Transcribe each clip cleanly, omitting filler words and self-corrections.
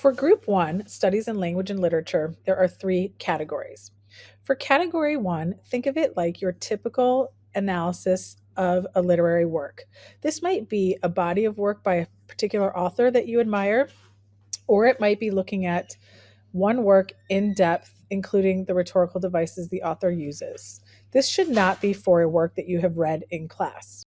For Group 1, Studies in Language and Literature, there are three categories. For Category 1, think of it like your typical analysis of a literary work. This might be a body of work by a particular author that you admire, or it might be looking at one work in depth, including the rhetorical devices the author uses. This should not be for a work that you have read in class.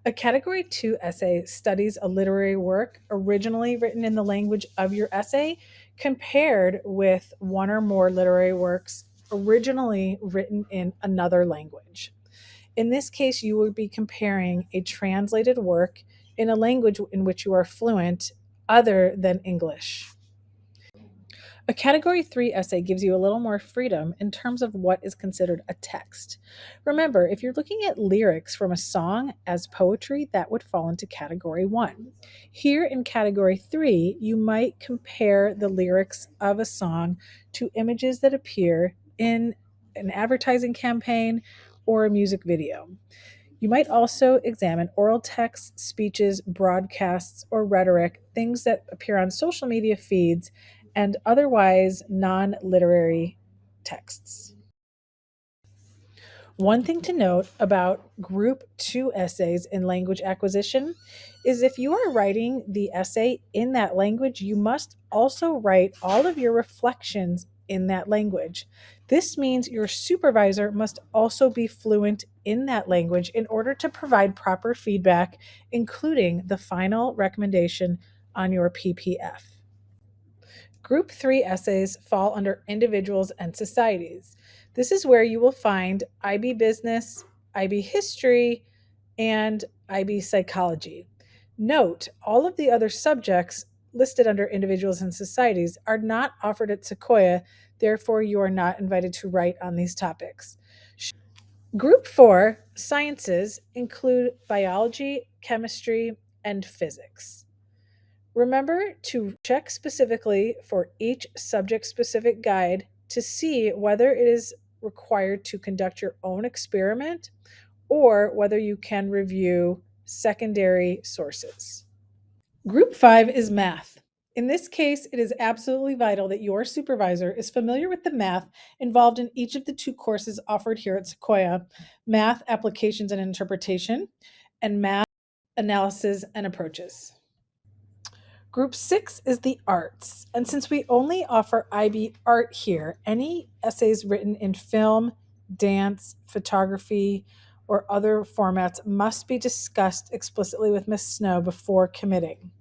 A Category 2 essay studies a literary work originally written in the language of your essay compared with one or more literary works originally written in another language. In this case, you would be comparing a translated work in a language in which you are fluent other than English. A Category 3 essay gives you a little more freedom in terms of what is considered a text. Remember, if you're looking at lyrics from a song as poetry, that would fall into Category 1. Here in Category 3, you might compare the lyrics of a song to images that appear in an advertising campaign or a music video. You might also examine oral texts, speeches, broadcasts, or rhetoric, things that appear on social media feeds, and otherwise non literary texts. One thing to note about Group 2 essays in language acquisition is if you are writing the essay in that language, you must also write all of your reflections in that language. This means your supervisor must also be fluent in that language in order to provide proper feedback, including the final recommendation on your PPF. Group 3 essays fall under individuals and societies. This is where you will find IB Business, IB History, and IB Psychology. Note, all of the other subjects listed under individuals and societies are not offered at Sequoia, therefore, you are not invited to write on these topics. Group 4 sciences include biology, chemistry, and physics. Remember to check specifically for each subject specific guide to see whether it is required to conduct your own experiment or whether you can review secondary sources. Group 5 is math. In this case, it is absolutely vital that your supervisor is familiar with the math involved in each of the two courses offered here at Sequoia: Math Applications and Interpretation, and Math Analysis and Approaches. Group 6 is the arts. And since we only offer IB art here, any essays written in film, dance, photography, or other formats must be discussed explicitly with Ms. Snow before committing.